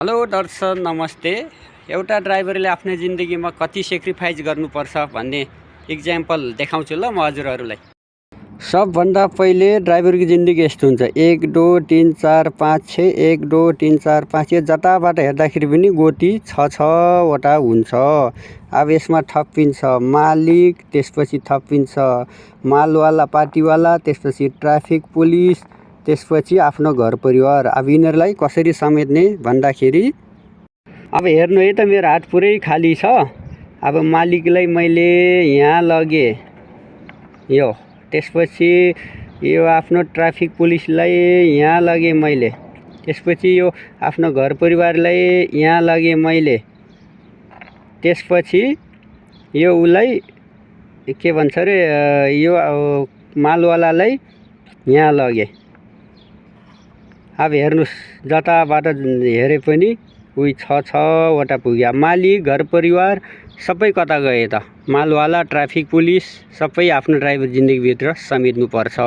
Hello दर्शक नमस्ते। एउटा ड्राइभरले आफ्नो जिन्दगीमा कति सेक्रिफाइस गर्नुपर्छ भन्ने इक्जाम्पल देखाउँछु ल म हजुरहरूलाई। सबभन्दा पहिले ड्राइभरको जिन्दगी यस्तो हुन्छ, 1 2 3 4 5 6 1 2 3 4 5 6 जताबाट हेर्दाखेरि पनि गोटी 6वटा हुन्छ। अब यसमा थपिन्छ मालिक, त्यसपछि थपिन्छ मालवाला पार्टीवाला, त्यसपछि ट्राफिक पुलिस, त्यसपछि आफ्नो घर परिवार। अब यिनीहरूलाई कसरी समेट्ने भन्दाखेरि अब हेर्नु है त, मेरो हात पुरै खाली छ। अब मालिकलाई मैले यहाँ लगेँ, यो त्यसपछि यो आफ्नो ट्राफिक पुलिसलाई यहाँ लगेँ मैले, त्यसपछि यो आफ्नो घर परिवारलाई यहाँ लगेँ मैले, त्यसपछि यो उसलाई के भन्छ अरे, यो मालवालालाई यहाँ लगेँ। अब हेर्नुहोस्, जताबाट हेरे पनि उही 6वटा पुग्यो। मालिक, घर परिवार सबै कता गए त? मालवाला, ट्राफिक पुलिस सबै आफ्नो ड्राइभर जिन्दगीभित्र समेट्नुपर्छ।